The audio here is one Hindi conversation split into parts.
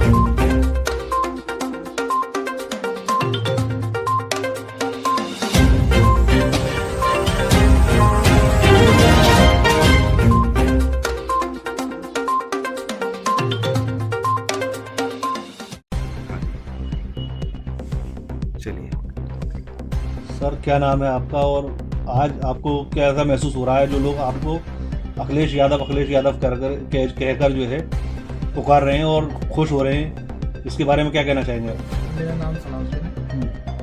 चलिए सर, क्या नाम है आपका और आज आपको क्या ऐसा महसूस हो रहा है जो लोग आपको अखिलेश यादव कहकर जो है पुकार रहे हैं और खुश हो रहे हैं, इसके बारे में क्या कहना चाहेंगे आप? मेरा नाम सलाउद्दीन है।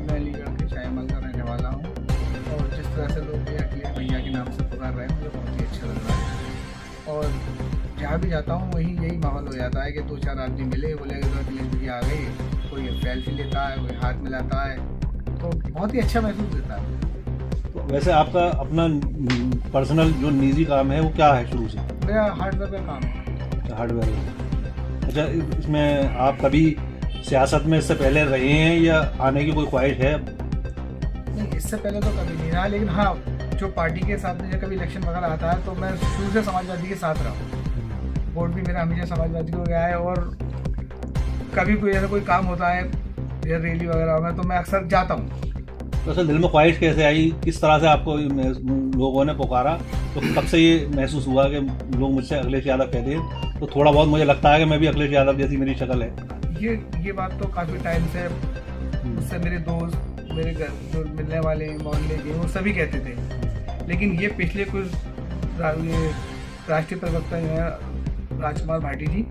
मैं अलीगढ़ के शाहीमल का रहने वाला हूँ और जिस तरह से लोग ये अखिलेश भैया के नाम से पुकार रहे हैं मुझे बहुत ही अच्छा लग रहा है। और जहाँ भी जाता हूँ वहीं यही माहौल हो जाता है कि 2-4 आदमी मिले, बोले तो अखिलेश भैया आ गए, कोई सेल्फी लेता है, कोई हाथ मिलाता है, तो बहुत ही अच्छा महसूस होता है। तो वैसे आपका अपना पर्सनल जो निजी काम है वो क्या है शुरू से? मेरा हार्डवेयर का काम है। हार्डवेयर। अच्छा, इसमें आप कभी सियासत में इससे पहले रहे हैं या आने की कोई ख्वाहिश है? नहीं, इससे पहले तो कभी नहीं रहा, लेकिन हाँ, जो पार्टी के साथ में जब कभी इलेक्शन वगैरह आता है तो मैं शुरू से समाजवादी के साथ रहा हूँ। वोट भी मेरा हमेशा समाजवादी को गया है और कभी कोई ऐसा कोई काम होता है या रैली वगैरह में तो मैं अक्सर जाता हूँ। तो असल दिल में ख्वाहिश कैसे आई, किस तरह से आपको लोगों ने पुकारा, तो कब से ये महसूस हुआ कि लोग मुझसे अखिलेश यादव कहते हैं तो थोड़ा बहुत मुझे लगता है कि मैं भी अखिलेश यादव जैसी मेरी शक्ल है? ये बात तो काफ़ी टाइम से मुझसे मेरे दोस्त, मेरे घर जो मिलने वाले मोहल्ले के, वो सभी कहते थे। लेकिन ये पिछले कुछ राष्ट्रीय प्रवक्ता जो है राजकुमार भाटी जी,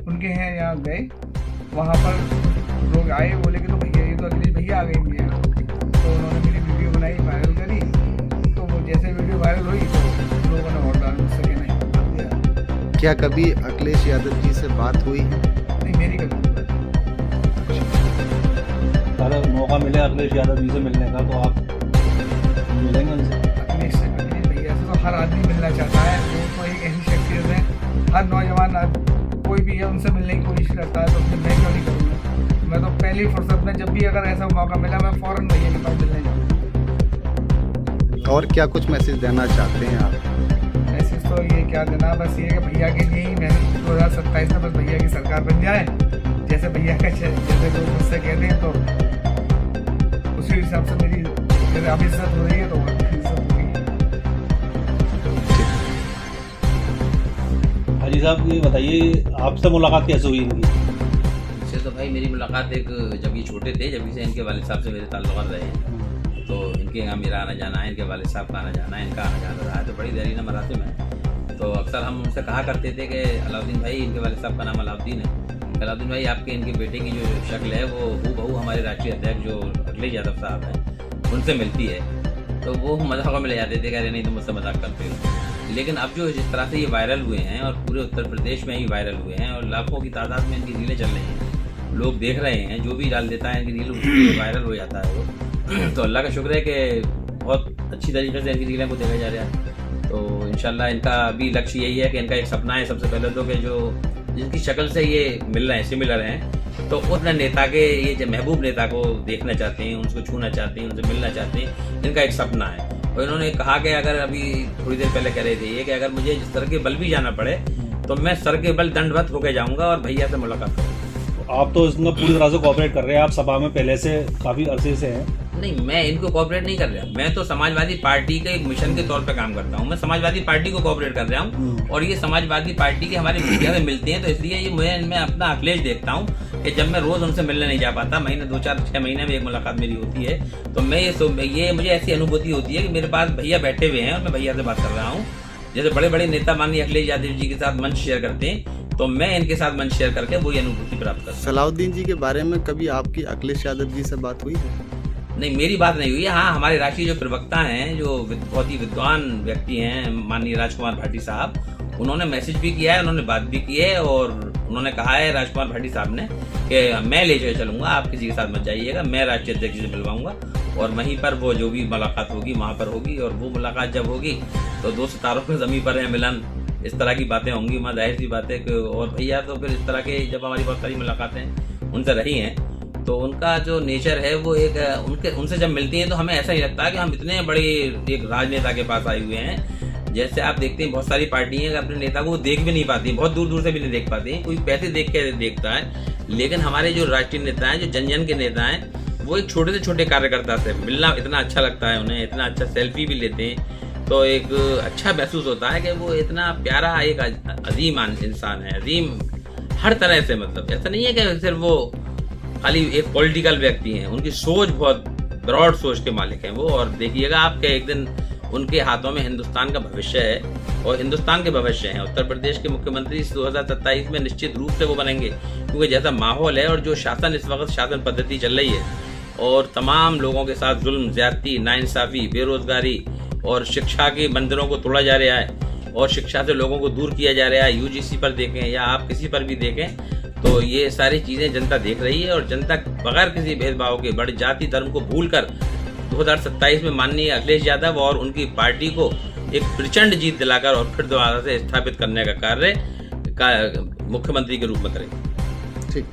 उनके हैं यहाँ गए, वहाँ पर लोग आए, बोले कि तो भैया ये तो अखिलेश भैया आ गए मेरे यहाँ। तो उन्होंने मेरी वीडियो बनाई, वायरल करी, तो वो जैसे वीडियो वायरल हुई तो लोगों ने वोट डाल मुझसे कहना दिया। क्या कभी अखिलेश यादव जी से बात हुई है? नहीं, मेरी कभी अगर मौका मिले अखिलेश यादव जी से मिलने का तो आप मिलेंगे उनसे? अखिलेश भैया से तो हर आदमी मिलना चाहता है। वो तो एक ऐसी शख्सियत है, हर नौजवान कोई भी है उनसे मिलने की कोशिश करता है, तो फिर मैं क्यों नहीं करूँगा? मैं तो पहली फुर्सत में जब भी अगर ऐसा मौका मिला मैं फ़ौरन भैया के पास मिलने जाऊँ। और क्या कुछ मैसेज देना चाहते हैं आप? मैसेज तो ये क्या देना, बस ये कि भैया के लिए ही मैंने 2027 में बस भैया की सरकार बन जाए, जैसे भैया का जैसे लोग मुझसे कहते हैं तो उसी हिसाब से मेरी अभी इज्जत हो रही है तो इज्जत हो रही है। हाजी साहब, ये बताइए आपसे मुलाकात कैसे हुई इनकी? इससे तो भाई मेरी मुलाकात एक जब ये छोटे थे, जब से इनके वालिद साहब से मेरे ताल्लुकात रहे हैं, तो इनके यहाँ मेरा आना जाना है, इनके वालिद साहब का आना जाना है, इनका आना जाना रहा है, तो बड़ी देरीना मरासिम है। तो अक्सर हम उनसे कहा करते थे कि अलाउद्दीन भाई, इनके वालिद साहब का नाम अलाउद्दीन है, अलाउद्दीन भाई आपके इनके बेटे की जो शक्ल है वो हूबहू हमारे राष्ट्रीय अध्यक्ष जो अखिलेश यादव साहब हैं उनसे मिलती है। तो वो मजाक में ले जाते थे, कहते नहीं तुम मुझसे मजाक करते हो। लेकिन अब जो जिस तरह से ये वायरल हुए हैं और पूरे उत्तर प्रदेश में ही वायरल हुए हैं और लाखों की तादाद में इनकी रीलें चल रही हैं, लोग देख रहे हैं, जो भी डाल देता है इनकी रील वायरल हो जाता है वो। तो अल्लाह का शुक्र है कि बहुत अच्छी तरीके से इनकी रीलें को देखा जा रहा है। तो इंशाल्लाह इनका अभी लक्ष्य यही है कि इनका एक सपना है सबसे पहले तो कि जो जिनकी शक्ल से ये मिल रहे हैं, सिमिलर हैं, तो उस नेता के, ये जो महबूब नेता को देखना चाहते हैं, उनको छूना चाहते हैं, उनसे मिलना चाहते हैं, इनका एक सपना है। और इन्होंने कहा कि अगर अभी थोड़ी देर पहले कह रहे थे ये कि अगर मुझे सर के बल भी जाना पड़े तो मैं सर के बल दंडवत होकर जाऊंगा और भैया से मुलाकात करूंगा। आप तो इसमें पूरी तरह से कोऑपरेट कर रहे हैं, आप सपा में पहले से काफ़ी अरसे से हैं। नहीं, मैं इनको कोऑपरेट नहीं कर रहा, मैं तो समाजवादी पार्टी के एक मिशन के तौर पे काम करता हूँ। मैं समाजवादी पार्टी को कोऑपरेट कर रहा हूँ और ये समाजवादी पार्टी के हमारे मीडिया में मिलते हैं, तो इसलिए ये मैं अपना अखिलेश देखता हूँ कि जब मैं रोज उनसे मिलने नहीं जा पाता, महीने 2-4-6 महीने में एक मुलाकात मेरी होती है, तो मैं ये मुझे ऐसी अनुभूति होती है कि मेरे पास भैया बैठे हुए हैं और मैं भैया से बात कर रहा हूँ। जैसे बड़े बड़े नेता माननीय अखिलेश यादव जी के साथ मंच शेयर करते हैं, तो मैं इनके साथ मंच शेयर करके वही अनुभूति प्राप्त करता हूँ। सलाउद्दीन जी के बारे में कभी आपकी अखिलेश यादव जी से बात हुई है? नहीं, मेरी बात नहीं हुई है। हाँ, हमारे राष्ट्रीय जो प्रवक्ता हैं, जो बहुत ही विद्वान व्यक्ति हैं, माननीय राजकुमार भाटी साहब, उन्होंने मैसेज भी किया है, उन्होंने बात भी की है और उन्होंने कहा है राजकुमार भाटी साहब ने कि मैं ले जाए चलूंगा, आप किसी के साथ मत जाइएगा, मैं राष्ट्रीय अध्यक्ष से मिलवाऊंगा और वहीं पर वो जो भी मुलाकात होगी वहाँ पर होगी। और वो मुलाकात जब होगी तो 2 सितारों के ज़मीन पर है मिलन, इस तरह की बातें होंगी। मैं जाहिर सी बात है कि और भैया तो फिर इस तरह के जब हमारी बहुत सारी मुलाकातें उनसे रही हैं, तो उनका जो नेचर है वो एक उनसे जब मिलती हैं तो हमें ऐसा ही लगता है कि हम इतने बड़े एक राजनेता के पास आए हुए हैं। जैसे आप देखते हैं बहुत सारी पार्टियां अपने नेता को देख भी नहीं पाती, बहुत दूर दूर से भी नहीं देख पाती, कोई पैसे देख के देखता है, लेकिन हमारे जो राष्ट्रीय नेता हैं, जो जन जन के नेता हैं, वो एक छोटे से छोटे कार्यकर्ता से मिलना इतना अच्छा लगता है उन्हें, इतना अच्छा सेल्फी भी लेते हैं, तो एक अच्छा महसूस होता है कि वो इतना प्यारा एक अजीम इंसान है, अजीम हर तरह से। मतलब ऐसा नहीं है कि सिर्फ वो खाली एक पॉलिटिकल व्यक्ति हैं, उनकी सोच बहुत ब्रॉड सोच के मालिक हैं वो। और देखिएगा आपके एक दिन उनके हाथों में हिंदुस्तान का भविष्य है और हिंदुस्तान के भविष्य हैं। उत्तर प्रदेश के मुख्यमंत्री 2027 में निश्चित रूप से वो बनेंगे, क्योंकि जैसा माहौल है और जो शासन इस वक्त शासन पद्धति चल रही है और तमाम लोगों के साथ जुल्म, ज्यादती, नाइंसाफी, बेरोजगारी और शिक्षा के मंदिरों को तोड़ा जा रहा है और शिक्षा से लोगों को दूर किया जा रहा है, यूजीसी पर देखें या आप किसी पर भी देखें, तो ये सारी चीज़ें जनता देख रही है। और जनता बगैर किसी भेदभाव के, बड़े जाति धर्म को भूलकर 2027 में माननीय अखिलेश यादव और उनकी पार्टी को एक प्रचंड जीत दिलाकर और फिर दोबारा से स्थापित करने का कार्य मुख्यमंत्री के रूप में करेंगे। ठीक।